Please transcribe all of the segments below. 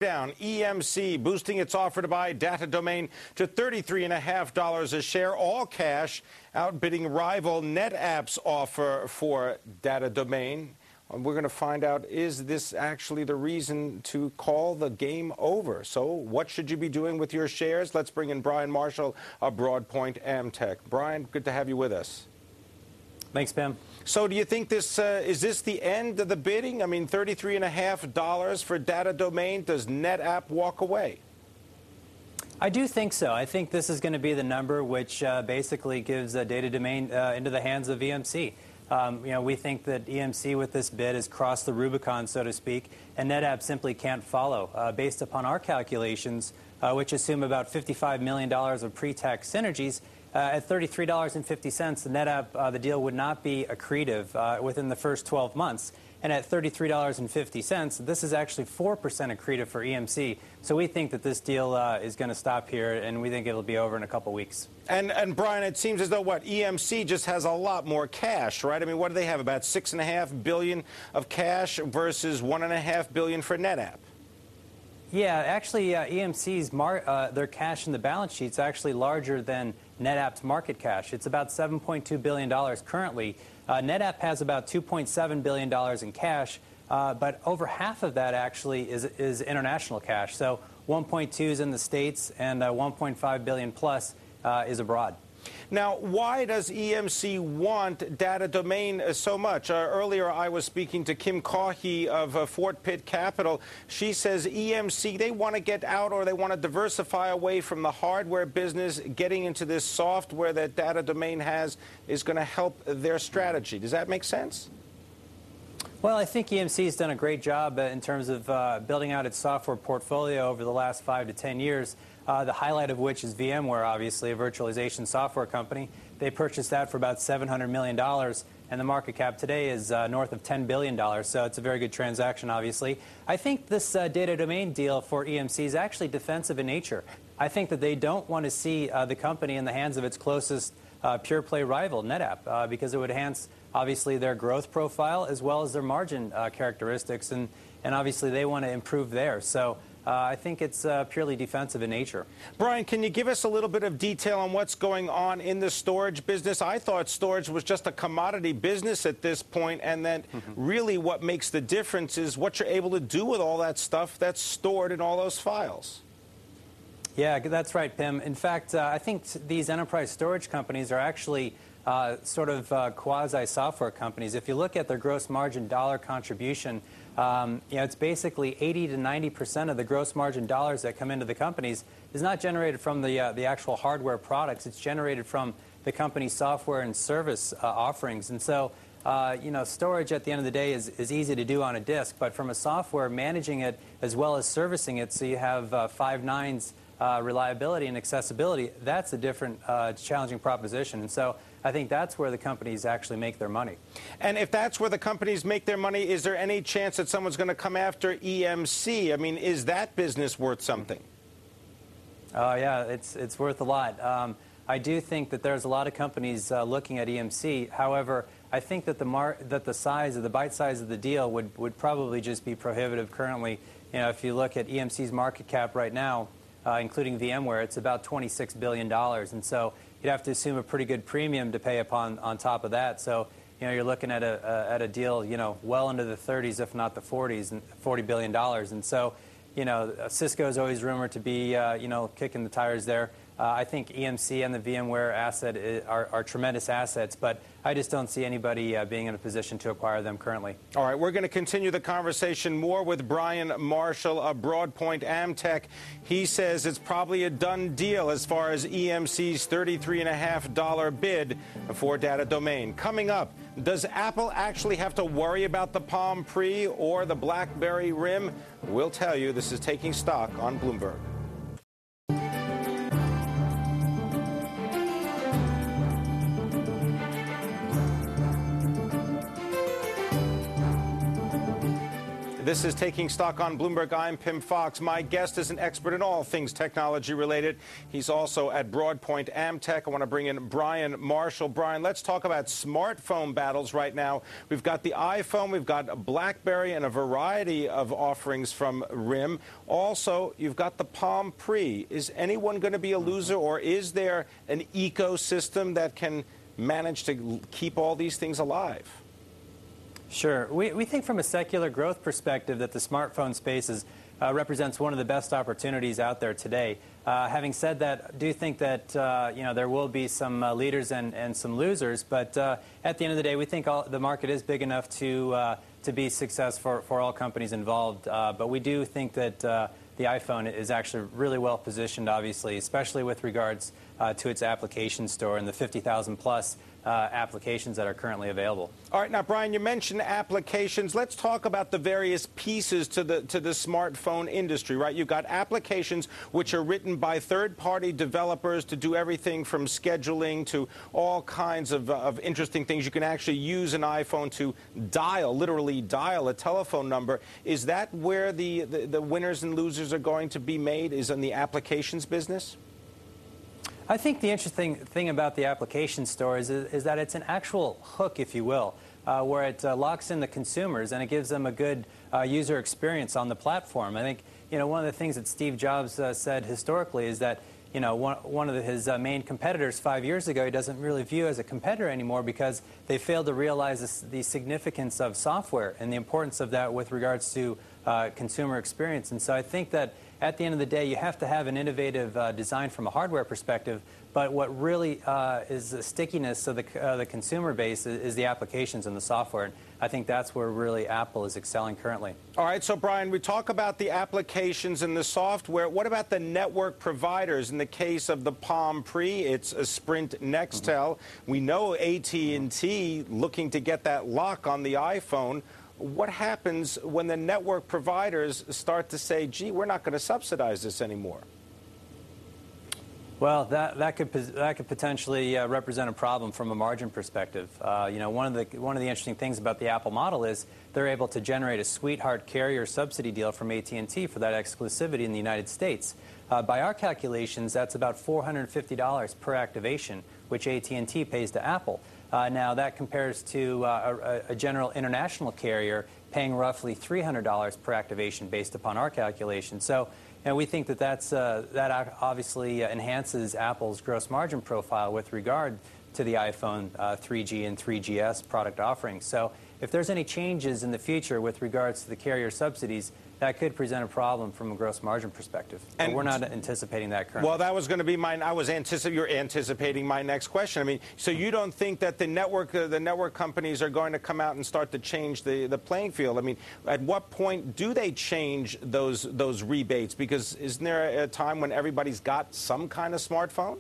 Down, EMC boosting its offer to buy Data Domain to $33.50 a share, all cash, outbidding rival NetApp's offer for Data Domain. We're going to find out, is this actually the reason to call the game over? So what should you be doing with your shares? Let's bring in Brian Marshall of Broadpoint Amtech. Brian, good to have you with us. Thanks, Pam. So do you think this is this the end of the bidding? I mean, $33.50 for Data Domain. Does NetApp walk away? I do think so. I think this is going to be the number which basically gives Data Domain into the hands of EMC. We think that EMC with this bid has crossed the Rubicon, so to speak, and NetApp simply can't follow. Based upon our calculations, which assume about $55 million of pre-tax synergies, at $33.50, the NetApp, the deal would not be accretive within the first 12 months. And at $33.50, this is actually 4% accretive for EMC. So we think that this deal is going to stop here, and we think it'll be over in a couple weeks. And Brian, it seems as though, EMC just has a lot more cash, right? I mean, what do they have, about $6.5 billion of cash versus $1.5 billion for NetApp? Yeah, actually, EMC's their cash in the balance sheet is actually larger than NetApp's market cash. It's about $7.2 billion currently. NetApp has about $2.7 billion in cash, but over half of that actually is international cash. So 1.2 is in the States, and 1.5 billion plus is abroad. Now, why does EMC want Data Domain so much? Earlier, I was speaking to Kim Cawhey of Fort Pitt Capital. She says EMC, they want to get out, or they want to diversify away from the hardware business. Getting into this software that Data Domain has is going to help their strategy. Does that make sense? Well, I think EMC has done a great job in terms of building out its software portfolio over the last 5 to 10 years. The highlight of which is VMware, obviously, a virtualization software company. They purchased that for about $700 million, and the market cap today is north of $10 billion, so it's a very good transaction, obviously. I think this Data Domain deal for EMC is actually defensive in nature. I think that they don't want to see the company in the hands of its closest pure-play rival, NetApp, because it would enhance, obviously, their growth profile as well as their margin characteristics, and obviously they want to improve theirs. So I think it's purely defensive in nature. Brian, can you give us a little bit of detail on what's going on in the storage business? I thought storage was just a commodity business at this point, and that really what makes the difference is what you're able to do with all that stuff that's stored in all those files. Yeah, that's right, Pim. In fact, I think these enterprise storage companies are actually sort of quasi-software companies. If you look at their gross margin dollar contribution, it's basically 80 to 90% of the gross margin dollars that come into the companies is not generated from the actual hardware products. It's generated from the company's software and service offerings. And so, storage at the end of the day is easy to do on a disk, but from a software, managing it as well as servicing it so you have 5 nines reliability and accessibility, that's a different challenging proposition. And so I think that's where the companies actually make their money. And if that's where the companies make their money, is there any chance that someone's going to come after EMC? I mean, is that business worth something? Yeah, it's worth a lot. I do think that there's a lot of companies looking at EMC. However, I think that the size of the bite size of the deal would probably just be prohibitive currently. If you look at EMC's market cap right now, including VMware, it's about $26 billion. And so you'd have to assume a pretty good premium to pay on top of that. So, you're looking at a deal, well into the 30s, if not the 40s, and $40 billion. And so, Cisco is always rumored to be, kicking the tires there. I think EMC and the VMware asset are tremendous assets, but I just don't see anybody being in a position to acquire them currently. All right, we're going to continue the conversation more with Brian Marshall of Broadpoint Amtech. He says it's probably a done deal as far as EMC's $33.50 bid for Data Domain. Coming up, does Apple actually have to worry about the Palm Pre or the BlackBerry Rim? We'll tell you. This is Taking Stock on Bloomberg. This This is Taking Stock on Bloomberg. I'm Pim Fox. My guest is an expert in all things technology related. He's also at Broadpoint Amtech. I want to bring in Brian Marshall. Brian, let's talk about smartphone battles right now. We've got the iPhone, we've got BlackBerry, and a variety of offerings from RIM. Also, you've got the Palm Pre. Is anyone going to be a loser, or is there an ecosystem that can manage to keep all these things alive? Sure. We think from a secular growth perspective that the smartphone space represents one of the best opportunities out there today. Having said that, I do think that there will be some leaders and some losers, but at the end of the day, we think the market is big enough to be successful for all companies involved. But we do think that the iPhone is actually really well positioned, obviously, especially with regards to its application store and the 50,000 plus applications that are currently available. All right, now, Brian, you mentioned applications. Let's talk about the various pieces to the smartphone industry, right? You've got applications which are written by third-party developers to do everything from scheduling to all kinds of interesting things. You can actually use an iPhone to literally dial a telephone number. Is that where the winners and losers are going to be made, is in the applications business? I think the interesting thing about the application store is that it's an actual hook, if you will, where it locks in the consumers and it gives them a good user experience on the platform. I think one of the things that Steve Jobs said historically is that one of his main competitors 5 years ago he doesn't really view as a competitor anymore because they failed to realize the significance of software and the importance of that with regards to consumer experience. And so I think that at the end of the day, you have to have an innovative design from a hardware perspective, but what really is the stickiness of the consumer base is the applications and the software. And I think that's where really Apple is excelling currently. All right, so Brian, we talk about the applications and the software. What about the network providers? In the case of the Palm Pre, it's a Sprint Nextel. We know AT&T looking to get that lock on the iPhone. What happens when the network providers start to say, gee, we're not going to subsidize this anymore? Well, that could potentially represent a problem from a margin perspective. One of the interesting things about the Apple model is they're able to generate a sweetheart carrier subsidy deal from AT&T for that exclusivity in the United States. By our calculations, that's about $450 per activation, which AT&T pays to Apple. Now, that compares to a general international carrier paying roughly $300 per activation based upon our calculations. So we think that that obviously enhances Apple's gross margin profile with regard to the iPhone 3G and 3GS product offerings. So if there's any changes in the future with regards to the carrier subsidies, that could present a problem from a gross margin perspective. But we're not anticipating that currently. Well, that was going to be you're anticipating my next question. I mean, so you don't think that the network companies are going to come out and start to change the playing field? I mean, at what point do they change those rebates? Because isn't there a time when everybody's got some kind of smartphone?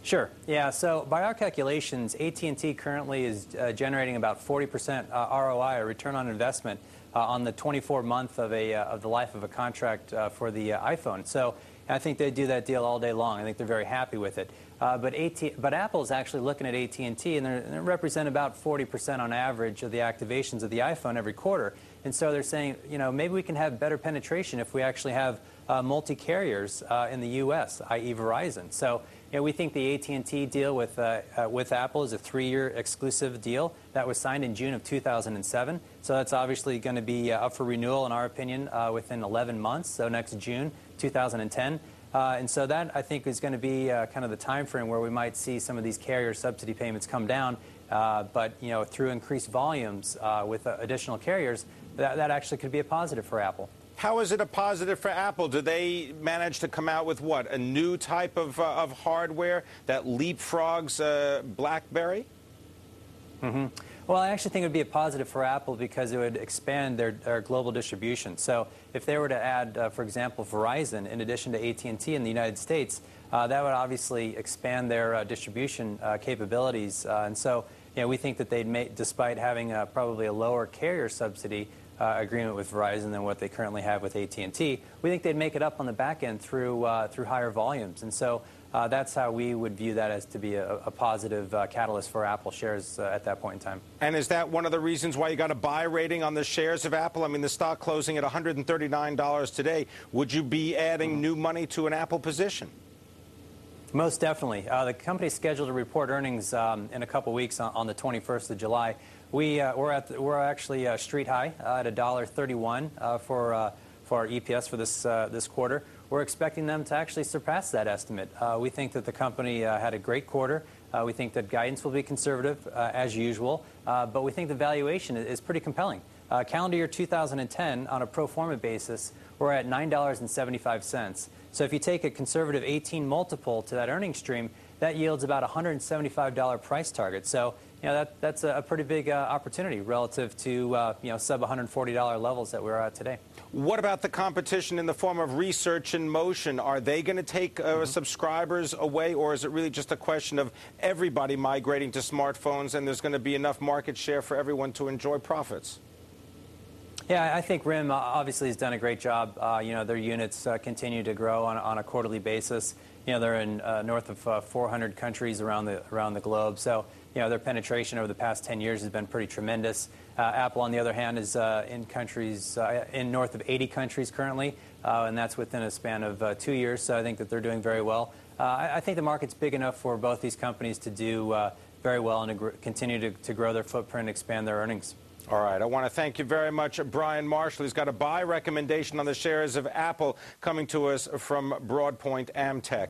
Sure. Yeah. So by our calculations, AT&T currently is generating about 40% ROI, or return on investment, on the 24-month of the life of a contract for the iPhone. So I think they do that deal all day long. I think they're very happy with it. But Apple is actually looking at AT&T, and they represent about 40% on average of the activations of the iPhone every quarter. And so they're saying, maybe we can have better penetration if we actually have multi-carriers in the U.S., i.e. Verizon. So we think the AT&T deal with Apple is a 3-year exclusive deal that was signed in June of 2007. So that's obviously going to be up for renewal, in our opinion, within 11 months, so next June 2010. And so that, I think, is going to be kind of the time frame where we might see some of these carrier subsidy payments come down. But through increased volumes with additional carriers, that actually could be a positive for Apple. How is it a positive for Apple? Do they manage to come out with what, a new type of hardware that leapfrogs BlackBerry? Mm-hmm. Well, I actually think it would be a positive for Apple because it would expand their global distribution. So if they were to add, for example, Verizon in addition to AT&T in the United States, that would obviously expand their distribution capabilities. And so we think that they'd make, despite having probably a lower carrier subsidy agreement with Verizon than what they currently have with AT&T, we think they'd make it up on the back end through higher volumes. And so that's how we would view that as to be a positive catalyst for Apple shares at that point in time. And is that one of the reasons why you got a buy rating on the shares of Apple? I mean, the stock closing at $139 today. Would you be adding new money to an Apple position? Most definitely. The company's scheduled to report earnings in a couple weeks on the 21st of July. We're actually street high at $1.31 for our EPS for this quarter. We're expecting them to actually surpass that estimate. We think that the company had a great quarter. We think that guidance will be conservative as usual, but we think the valuation is pretty compelling. Calendar year 2010 on a pro forma basis, we're at $9.75. So if you take a conservative 18 multiple to that earnings stream, that yields about a $175 price target. So that's a pretty big opportunity relative to sub $140 levels that we're at today. What about the competition in the form of Research in Motion? Are they going to take subscribers away, or is it really just a question of everybody migrating to smartphones and there's going to be enough market share for everyone to enjoy profits? Yeah, I think RIM obviously has done a great job. Their units continue to grow on a quarterly basis. They're in north of 400 countries around the globe. So, their penetration over the past 10 years has been pretty tremendous. Apple, on the other hand, is in countries in north of 80 countries currently, and that's within a span of 2 years. So I think that they're doing very well. I think the market's big enough for both these companies to do very well and to continue to grow their footprint and expand their earnings. All right. I want to thank you very much, Brian Marshall. He's got a buy recommendation on the shares of Apple coming to us from Broadpoint Amtech.